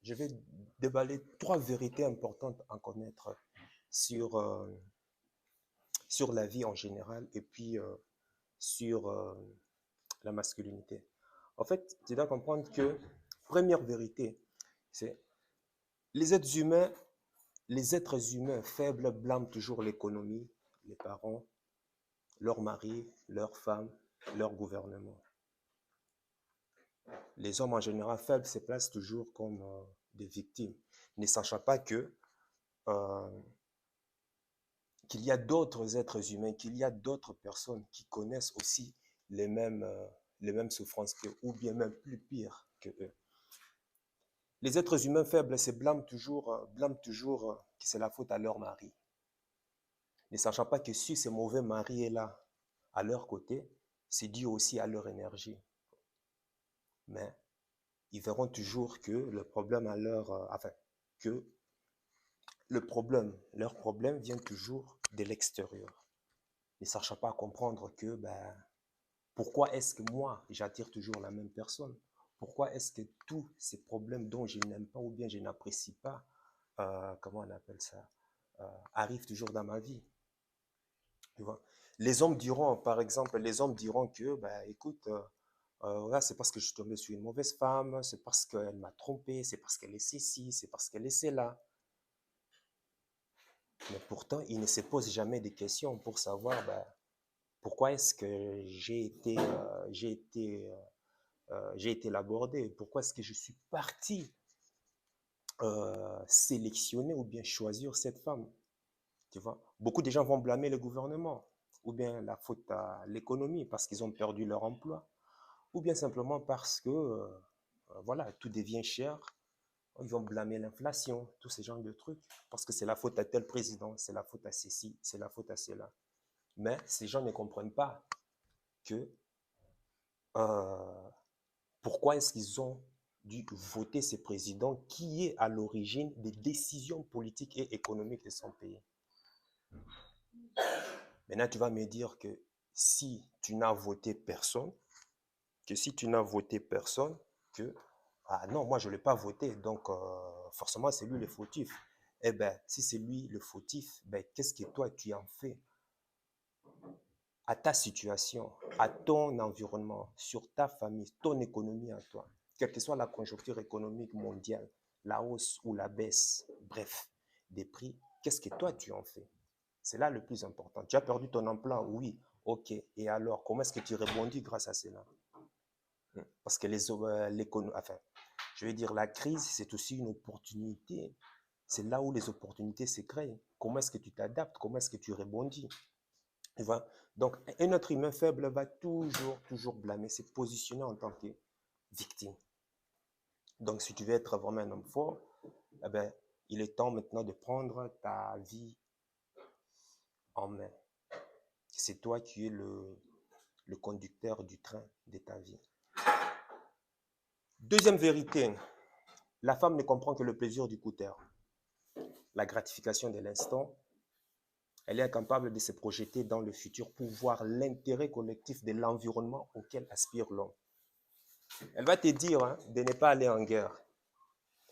je vais déballer trois vérités importantes à connaître sur, sur la vie en général et puis sur la masculinité. En fait, tu dois comprendre que, première vérité, c'est les êtres humains, les êtres humains faibles blâment toujours l'économie, les parents, leur mari, leur femme, leur gouvernement. Les hommes en général faibles se placent toujours comme des victimes, ne sachant pas que euh, qu'il y a d'autres êtres humains, qu'il y a d'autres personnes qui connaissent aussi les mêmes souffrances qu'eux, ou bien même plus pire que eux. Les êtres humains faibles se blâment toujours que c'est la faute à leur mari, ne sachant pas que si ce mauvais mari est là, à leur côté, c'est dû aussi à leur énergie. Mais ils verront toujours que le problème à leur, que leur problème vient toujours de l'extérieur, ne sachant pas comprendre que pourquoi est-ce que moi, j'attire toujours la même personne? Pourquoi est-ce que tous ces problèmes dont je n'aime pas ou bien je n'apprécie pas, comment on appelle ça, arrivent toujours dans ma vie? Tu vois? Les hommes diront, par exemple, les hommes diront que, écoute, là, c'est parce que je suis tombé sur une mauvaise femme, c'est parce qu'elle m'a trompé, c'est parce qu'elle est ceci, c'est parce qu'elle est cela. Mais pourtant, ils ne se posent jamais des questions pour savoir pourquoi est-ce que j'ai été labordé, pourquoi est-ce que je suis parti sélectionner ou bien choisir cette femme. Tu vois? Beaucoup de gens vont blâmer le gouvernement, ou bien la faute à l'économie parce qu'ils ont perdu leur emploi, ou bien simplement parce que voilà, tout devient cher. Ils vont blâmer l'inflation, tous ces genres de trucs, parce que c'est la faute à tel président, c'est la faute à ceci, c'est la faute à cela. Mais ces gens ne comprennent pas que euh, pourquoi est-ce qu'ils ont dû voter ce président qui est à l'origine des décisions politiques et économiques de son pays. Maintenant, tu vas me dire que si tu n'as voté personne, que ah non, moi je ne l'ai pas voté, donc forcément c'est lui le fautif. Eh bien, si c'est lui le fautif, qu'est-ce que toi tu en fais à ta situation, à ton environnement, sur ta famille, ton économie à toi, quelle que soit la conjoncture économique mondiale, la hausse ou la baisse, bref, des prix, qu'est-ce que toi tu en fais? C'est là le plus important. Tu as perdu ton emploi, oui, ok. Et alors, comment est-ce que tu rebondis grâce à cela? Parce que je veux dire, la crise, c'est aussi une opportunité. C'est là où les opportunités se créent. Comment est-ce que tu t'adaptes? Comment est-ce que tu rebondis? Tu vois? Donc, un être humain faible va toujours blâmer, se positionner en tant que victime. Donc, si tu veux être vraiment un homme fort, eh ben, il est temps maintenant de prendre ta vie en main. C'est toi qui es le conducteur du train de ta vie. Deuxième vérité, la femme ne comprend que le plaisir du court terme, la gratification de l'instant. Elle est incapable de se projeter dans le futur pour voir l'intérêt collectif de l'environnement auquel aspire l'homme. Elle va te dire de ne pas aller en guerre.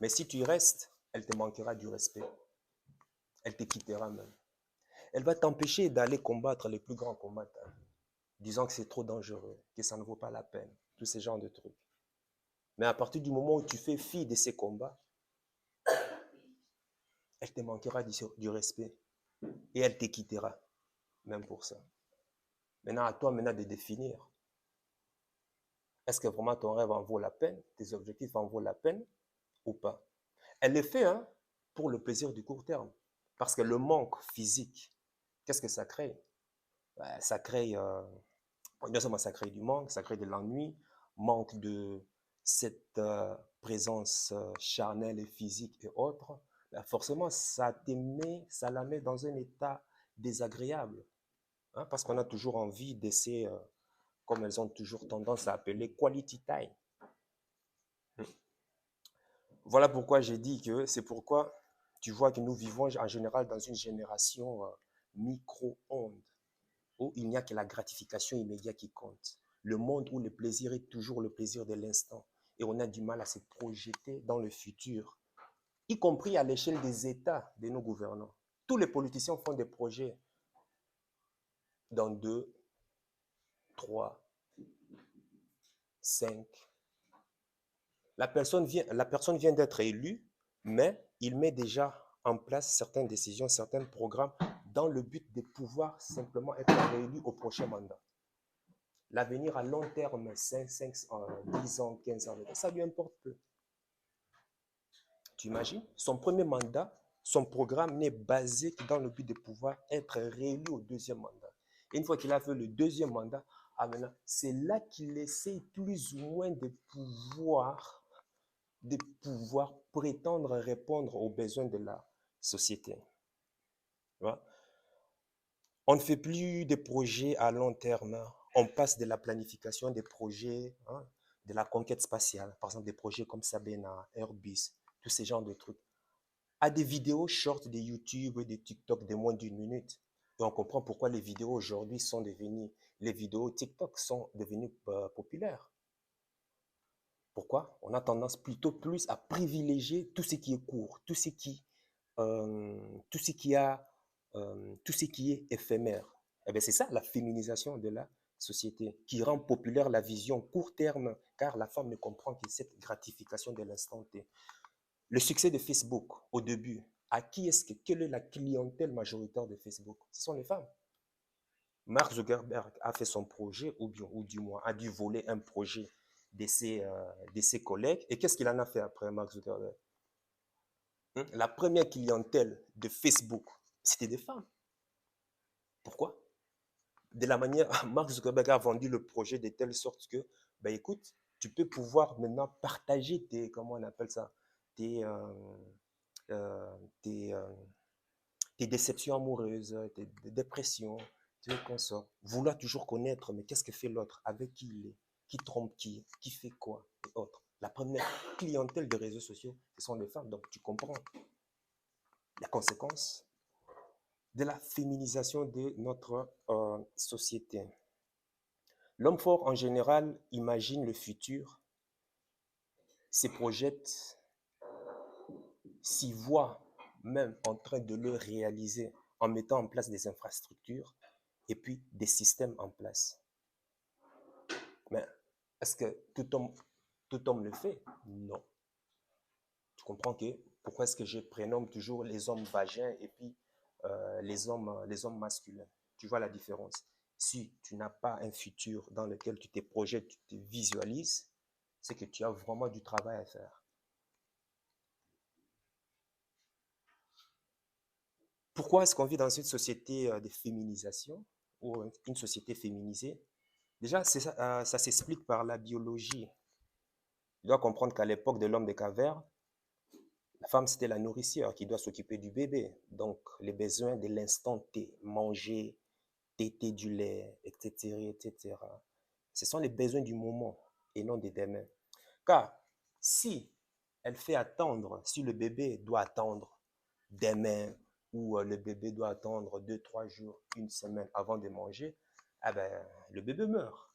Mais si tu y restes, elle te manquera du respect. Elle te quittera même. Elle va t'empêcher d'aller combattre les plus grands combattants, disant que c'est trop dangereux, que ça ne vaut pas la peine, tous ces genres de trucs. Mais à partir du moment où tu fais fi de ces combats, elle te manquera du respect et elle te quittera, même pour ça. Maintenant, à toi maintenant de définir, est-ce que vraiment ton rêve en vaut la peine, tes objectifs en vaut la peine ou pas? Elle le fait pour le plaisir du court terme, parce que le manque physique, qu'est-ce que ça crée? Ça crée, non seulement ça crée du manque, ça crée de l'ennui, manque de cette présence charnelle et physique et autres. Forcément, ça la met dans un état désagréable, hein, parce qu'on a toujours envie de ces, comme elles ont toujours tendance à appeler, quality time. Voilà pourquoi j'ai dit que c'est pourquoi tu vois que nous vivons en général dans une génération micro-ondes, où il n'y a que la gratification immédiate qui compte. Le monde où le plaisir est toujours le plaisir de l'instant. et on a du mal à se projeter dans le futur, y compris à l'échelle des États de nos gouvernants. Tous les politiciens font des projets dans 2, 3, 5. La personne vient d'être élue, mais il met déjà en place certaines décisions, certains programmes dans le but de pouvoir simplement être réélu au prochain mandat. L'avenir à long terme, 10 ans, 15 ans, ça lui importe peu. Tu imagines? Son premier mandat, son programme n'est basé que dans le but de pouvoir être réélu au deuxième mandat. Et une fois qu'il a fait le deuxième mandat, maintenant, c'est là qu'il essaie plus ou moins de pouvoir prétendre répondre aux besoins de la société. On ne fait plus des projets à long terme. On passe de la planification des projets, de la conquête spatiale, par exemple des projets comme Sabena, Airbus, tous ces genres de trucs, à des vidéos short de YouTube et de TikTok de moins d'une minute. Et on comprend pourquoi les vidéos aujourd'hui les vidéos TikTok sont devenues populaires. Pourquoi? On a tendance plutôt plus à privilégier tout ce qui est court, tout ce qui est éphémère. Eh bien, c'est ça la féminisation de la société qui rend populaire la vision court terme, car la femme ne comprend que cette gratification de l'instant T. Le succès de Facebook au début, quelle est la clientèle majoritaire de Facebook? Ce sont les femmes. Mark Zuckerberg a fait son projet, ou du moins a dû voler un projet de ses collègues. Et qu'est-ce qu'il en a fait après, Mark Zuckerberg? La première clientèle de Facebook, c'était des femmes. Pourquoi? De la manière, Mark Zuckerberg a vendu le projet de telle sorte que, ben écoute, tu peux pouvoir maintenant partager comment on appelle ça, tes, euh, tes, euh, tes déceptions amoureuses, tes dépressions, tes consorts. Vouloir toujours connaître, mais qu'est-ce que fait l'autre, avec qui il est, qui trompe qui fait quoi, et autres. La première clientèle des réseaux sociaux, ce sont les femmes. Donc tu comprends la conséquence de la féminisation de notre société. L'homme fort, en général, imagine le futur, se projette, s'y voit même en train de le réaliser en mettant en place des infrastructures et puis des systèmes en place. Mais est-ce que tout homme le fait? Non. Tu comprends que pourquoi est-ce que je prénomme toujours les hommes vagins et puis les hommes masculins? Tu vois la différence? Si tu n'as pas un futur dans lequel tu te projettes, tu te visualises, c'est que tu as vraiment du travail à faire. Pourquoi est-ce qu'on vit dans une société de féminisation ou une société féminisée? Déjà, ça s'explique par la biologie. Tu dois comprendre qu'à l'époque de l'homme des cavernes, la femme, c'était la nourricière qui doit s'occuper du bébé. Donc, les besoins de l'instant T, manger, téter du lait, etc., etc. Ce sont les besoins du moment et non des demain. Car si elle fait attendre, si le bébé doit attendre demain ou le bébé doit attendre 2, 3 jours, une semaine avant de manger, eh ben, le bébé meurt.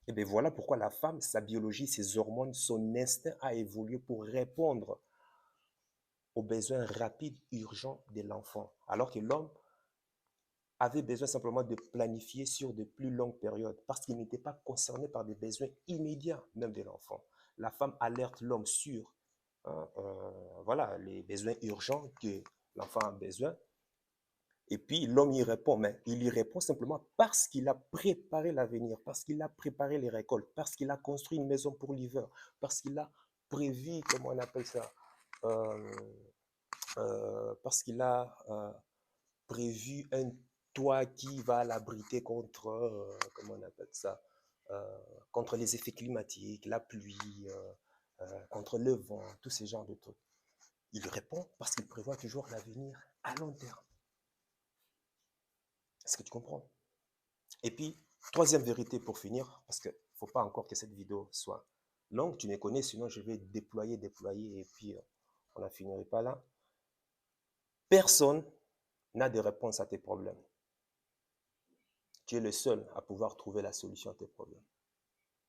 Et bien voilà pourquoi la femme, sa biologie, ses hormones, son instinct a évolué pour répondre aux besoins rapides, urgents de l'enfant. Alors que l'homme avait besoin simplement de planifier sur de plus longues périodes parce qu'il n'était pas concerné par des besoins immédiats même de l'enfant. La femme alerte l'homme sur voilà, les besoins urgents que l'enfant a besoin. Et puis l'homme y répond, mais il y répond simplement parce qu'il a préparé l'avenir, parce qu'il a préparé les récoltes, parce qu'il a construit une maison pour l'hiver, parce qu'il a prévu, comment on appelle ça, euh, parce qu'il a prévu un toit qui va l'abriter contre, comment on appelle ça, contre les effets climatiques, la pluie, contre le vent, tous ces genres de trucs. Il répond parce qu'il prévoit toujours l'avenir à long terme. Est-ce que tu comprends? Et puis, troisième vérité pour finir, parce qu'il ne faut pas encore que cette vidéo soit longue, tu me connais, sinon je vais déployer, et puis on n'en finirait pas là. Personne n'a de réponse à tes problèmes. Tu es le seul à pouvoir trouver la solution à tes problèmes.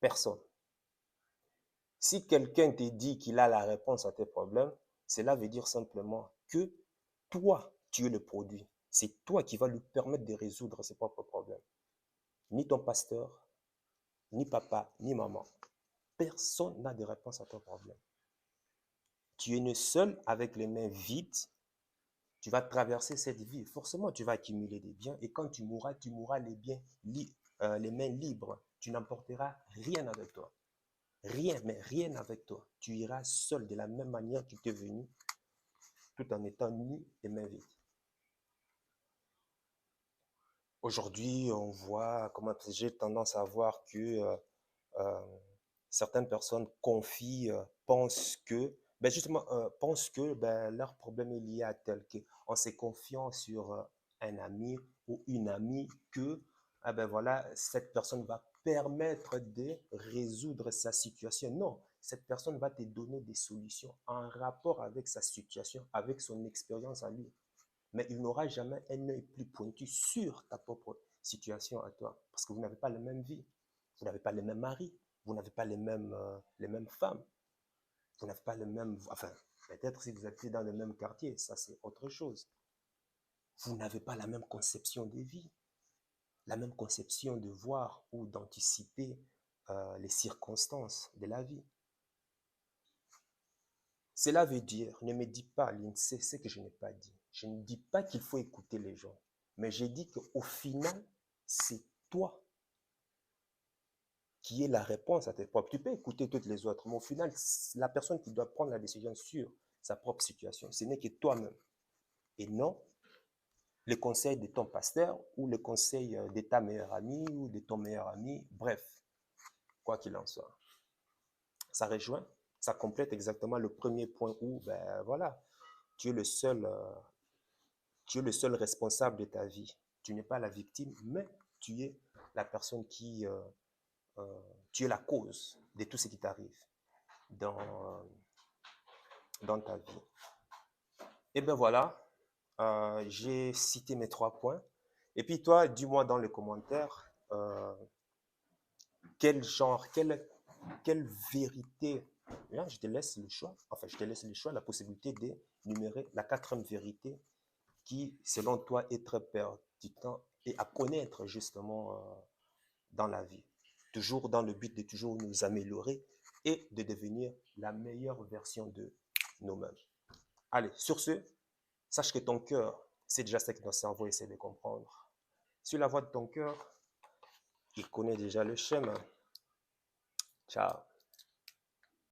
Personne. Si quelqu'un te dit qu'il a la réponse à tes problèmes, cela veut dire simplement que toi, tu es le produit. C'est toi qui vas lui permettre de résoudre ses propres problèmes. Ni ton pasteur, ni papa, ni maman. Personne n'a de réponse à ton problème. Tu es né seul avec les mains vides. Tu vas traverser cette vie. Forcément, tu vas accumuler des biens. Et quand tu mourras les mains libres. Tu n'emporteras rien avec toi. Rien, mais rien avec toi. Tu iras seul de la même manière que tu es venu, tout en étant nu et mains vides. Aujourd'hui, on voit, comment j'ai tendance à voir que euh, certaines personnes confient, pensent que leur problème est lié à tel que, en se confiant sur un ami ou une amie, que voilà, cette personne va permettre de résoudre sa situation. Non, cette personne va te donner des solutions en rapport avec sa situation, avec son expérience à lui. Mais il n'aura jamais un œil plus pointu sur ta propre situation à toi, parce que vous n'avez pas la même vie, vous n'avez pas les mêmes maris, vous n'avez pas les mêmes femmes, vous n'avez pas le même... Enfin, peut-être si vous habitez dans le même quartier, ça c'est autre chose. Vous n'avez pas la même conception de vie, la même conception de voir ou d'anticiper les circonstances de la vie. Cela veut dire, ne me dis pas, l'INSEE, ce que je n'ai pas dit. Je ne dis pas qu'il faut écouter les gens, mais j'ai dit qu'au final, c'est toi qui es la réponse à tes propres. Tu peux écouter toutes les autres, mais au final, la personne qui doit prendre la décision sur sa propre situation, ce n'est que toi-même. Et non le conseil de ton pasteur ou le conseil de ta meilleure amie ou de ton meilleur ami, bref, quoi qu'il en soit. Ça rejoint, ça complète exactement le premier point où, voilà, tu es le seul, tu es le seul responsable de ta vie. Tu n'es pas la victime, mais tu es la personne tu es la cause de tout ce qui t'arrive dans, dans ta vie. Et bien voilà, j'ai cité mes 3 points. Et puis toi, dis-moi dans les commentaires quel genre, quelle vérité. Là, je te laisse le choix. Enfin, je te laisse le choix, la possibilité d'énumérer la 4e vérité qui, selon toi, est très pertinent et à connaître justement dans la vie. Toujours dans le but de toujours nous améliorer et de devenir la meilleure version de nous-mêmes. Allez, sur ce, sache que ton cœur, c'est déjà ce que ton cerveau essaie de comprendre. Sur la voie de ton cœur, il connaît déjà le chemin. Ciao.